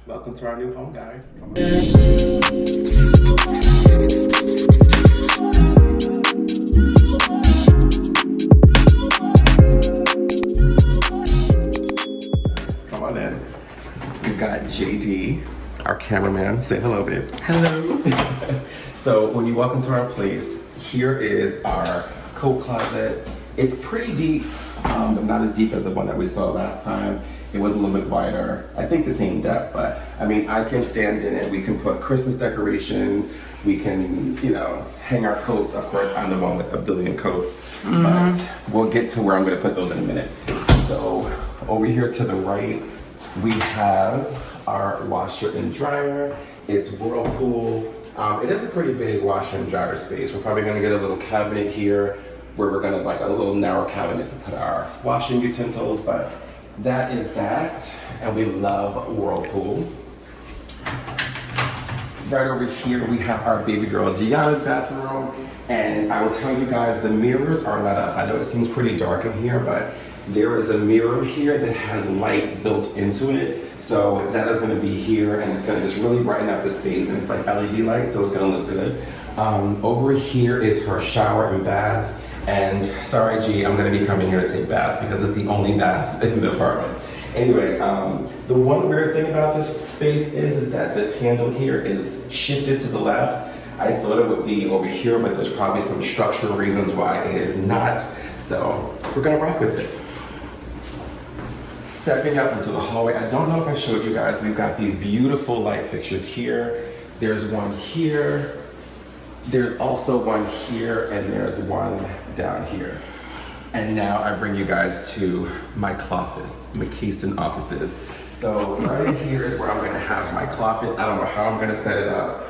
Welcome to our new home, guys. Come on. Come on in. We've got JD, our cameraman. Say hello, babe. Hello. So when you walk into our place, here is our coat closet. It's pretty deep, but not as deep as the one that we saw last time. It was a little bit wider. I think the same depth, but I mean, I can stand in it. We can put Christmas decorations. We can, hang our coats. Of course, I'm the one with a billion coats, but we'll get to where I'm gonna put those in a minute. So over here to the right, we have our washer and dryer. It's Whirlpool. It is a pretty big washer and dryer space. We're probably gonna get a little cabinet here where we're gonna like a little narrow cabinet to put our washing utensils, but that is that, and we love Whirlpool. Right over here, we have our baby girl Gianna's bathroom, and I will tell you guys, the mirrors are not up. I know it seems pretty dark in here, but there is a mirror here that has light built into it, so that is gonna be here, and it's gonna just really brighten up the space, and it's like LED light, so it's gonna look good. Over here is her shower and bath. And sorry, G, I'm gonna be coming here to take baths because it's the only bath in the apartment. Anyway, the one weird thing about this space is that this handle here is shifted to the left. I thought it would be over here, but there's probably some structural reasons why it is not. So we're gonna rock with it. Stepping up into the hallway, I don't know if I showed you guys, we've got these beautiful light fixtures here. There's one here. There's also one here, and there's one down here. And now I bring you guys to my cloffice, Mikahson offices. So right here is where I'm gonna have my cloffice. I don't know how I'm gonna set it up.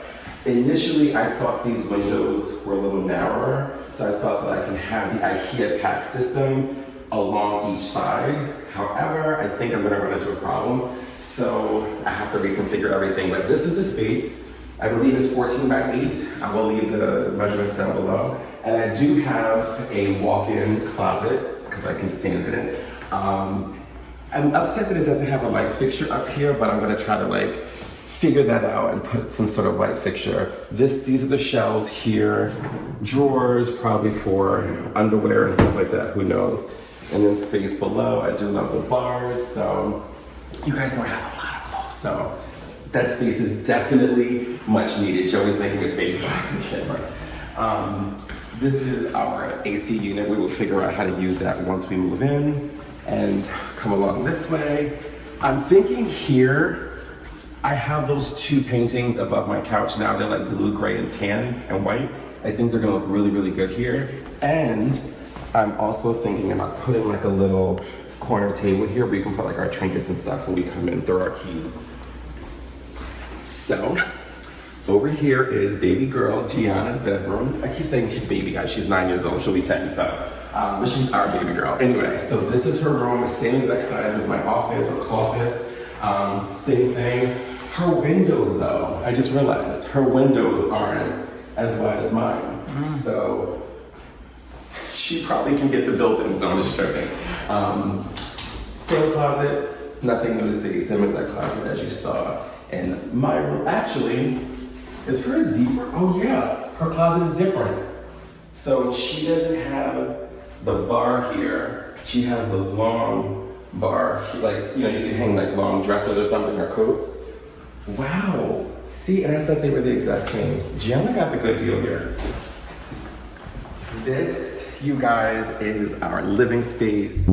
Initially, I thought these windows were a little narrower, so I thought that I can have the IKEA pack system along each side. However, I think I'm gonna run into a problem, so I have to reconfigure everything. But this is the space. I believe it's 14 by 8. I will leave the measurements down below. And I do have a walk-in closet because I can stand in it. I'm upset that it doesn't have a light fixture up here, but I'm gonna try to figure that out and put some sort of light fixture. These are the shelves here, drawers probably for underwear and stuff like that, who knows. And then space below, I do love the bars, so you guys don't have a lot of clothes, so that space is definitely much needed. Joey's making a face on the camera. This is our AC unit. We will figure out how to use that once we move in and come along this way. I'm thinking here, I have those two paintings above my couch now. They're like blue, gray, and tan and white. I think they're gonna look really, really good here. And I'm also thinking about putting like a little corner table here where we can put like our trinkets and stuff when we come in, throw our keys. So, over here is baby girl Gianna's bedroom. I keep saying she's baby, guys. She's 9 years old. She'll be 10, so. But she's our baby girl. Anyway, so this is her room, the same exact size as my office or cloffice. Same thing. Her windows, though, I just realized her windows aren't as wide as mine. So, she probably can get the built-ins. No, I'm just joking. Same closet, nothing new to see. Same as that closet as you saw. And my room, actually, is hers deeper? Oh yeah, her closet is different. So she doesn't have the bar here. She has the long bar, you can hang like long dresses or something, or coats. Wow, see, and I thought they were the exact same. Gianna got the good deal here. This, you guys, is our living space.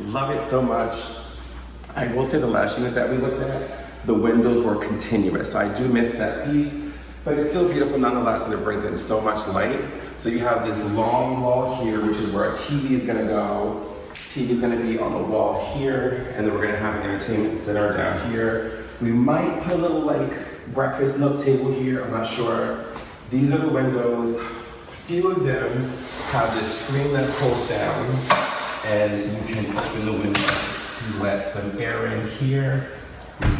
Love it so much. I will say the last unit that we looked at, the windows were continuous, so I do miss that piece, but it's still beautiful nonetheless, and it brings in so much light. So you have this long wall here, which is where our TV is gonna go. TV is gonna be on the wall here, and then we're gonna have an entertainment center down here. We might put a little breakfast nook table here, I'm not sure. These are the windows. Few of them have this screen that pulls down, and you can open the window to let some air in here.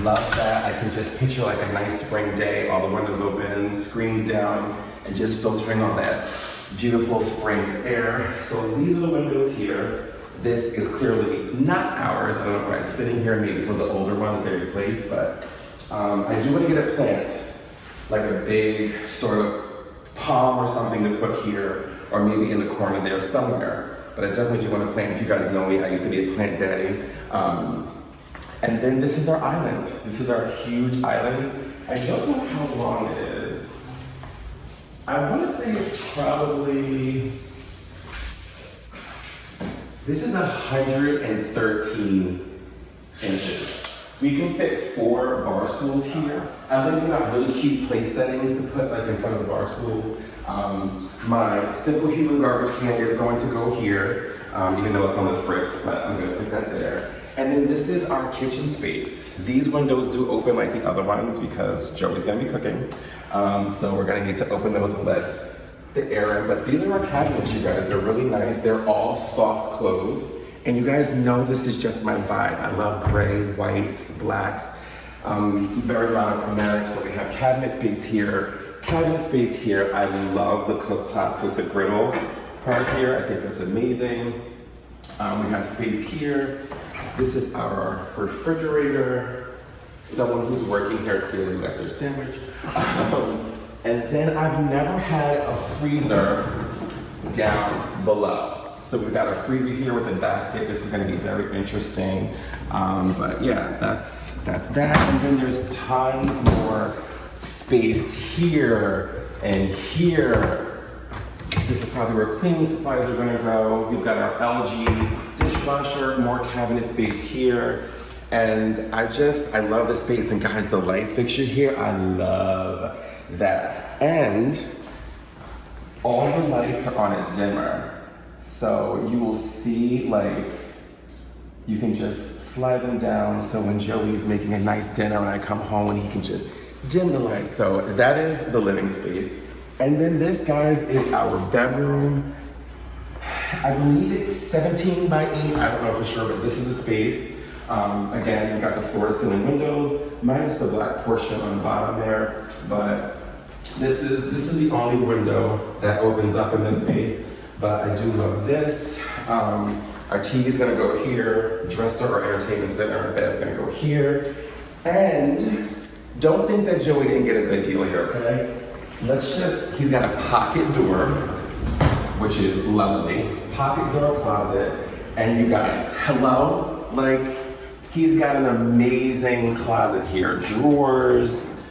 Love that. I can just picture like a nice spring day, all the windows open, screens down, and just filtering all that beautiful spring air. So these are the windows here. This is clearly not ours. I don't know why it's sitting here. Maybe it was an older one that they replaced, but I do want to get a plant, like a big sort of palm or something to put here, or maybe in the corner there somewhere. But I definitely do want to plant. If you guys know me, I used to be a plant daddy. And then this is our island. This is our huge island. I don't know how long it is. I want to say it's probably, this is 113 inches. We can fit 4 bar stools here. I'm thinking about really cute place settings to put like in front of the bar stools. My simple human garbage can is going to go here, even though it's on the fritz, but I'm gonna put that there. And then this is our kitchen space. These windows do open like the other ones because Joey's gonna be cooking. So we're gonna need to open those and let the air in. But these are our cabinets, you guys. They're really nice. They're all soft close. And you guys know this is just my vibe. I love gray, whites, blacks, very monochromatic. So we have cabinet space here, cabinet space here. I love the cooktop with the griddle part here. I think that's amazing. We have space here. This is our refrigerator. Someone who's working here clearly left their sandwich. And then I've never had a freezer down below. So we've got a freezer here with a basket. This is gonna be very interesting. But yeah, that's that. And then there's tons more space here and here. This is probably where cleaning supplies are gonna go. We've got our LG dishwasher, more cabinet space here. And I love the space. And guys, the light fixture here, I love that. And all the lights are on a dimmer. So you will see, like, you can just slide them down. So when Joey's making a nice dinner and I come home and he can just dim the lights. So that is the living space. And then this, guys, is our bedroom. I believe it's 17 by 8. I don't know for sure, but this is the space. Again, we got the floor to ceiling windows, minus the black portion on the bottom there. But this is the only window that opens up in this space. But I do love this. Our TV is gonna go here. Dresser or entertainment center, bed's gonna go here. And don't think that Joey didn't get a good deal here, okay? He's got a pocket door, which is lovely. Pocket door closet. And you guys, hello? Like, he's got an amazing closet here. Drawers,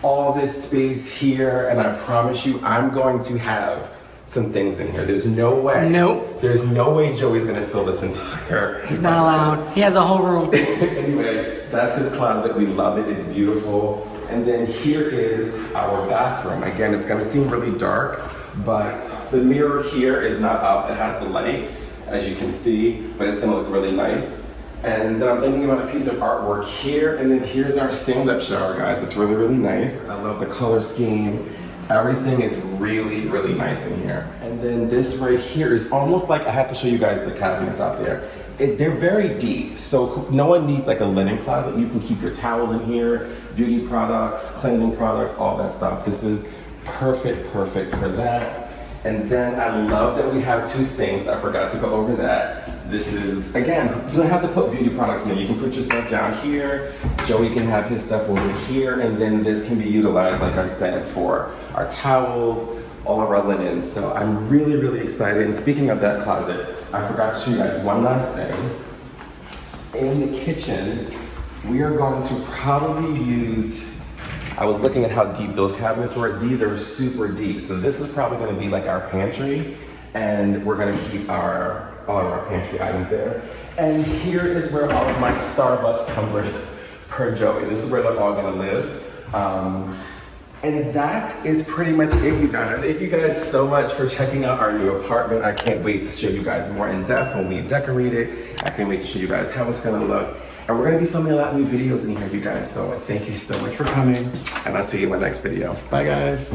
all this space here. And I promise you, I'm going to have some things in here. There's no way. Nope. There's no way Joey's gonna fill this entire. He's not allowed. He has a whole room. Anyway, that's his closet. We love it. It's beautiful. And then here is our bathroom. Again, it's gonna seem really dark, but the mirror here is not up. It has the light, as you can see, but it's gonna look really nice. And then I'm thinking about a piece of artwork here, and then here's our stand-up shower, guys. It's really, really nice. I love the color scheme. Everything is really, really nice in here. And then this right here is almost like, I have to show you guys the cabinets out there. They're very deep, so no one needs like a linen closet. You can keep your towels in here, beauty products, cleansing products, all that stuff. This is perfect for that. And then I love that we have 2 sinks. I forgot to go over that. This is, again, you don't have to put beauty products in. You can put your stuff down here. Joey can have his stuff over here. And then this can be utilized, like I said, for our towels, all of our linens. So I'm really, really excited. And speaking of that closet, I forgot to show you guys one last thing. In the kitchen, we are going to probably use, I was looking at how deep those cabinets were. These are super deep. So this is probably gonna be like our pantry, and we're gonna keep all of our pantry items there. And here is where all of my Starbucks tumblers per Joey. This is where they're all gonna live. And that is pretty much it, you guys. Thank you guys so much for checking out our new apartment. I can't wait to show you guys more in depth when we decorate it. I can't wait to show you guys how it's gonna look. And we're gonna be filming a lot of new videos in here, you guys. So thank you so much for coming, and I'll see you in my next video. Bye, guys.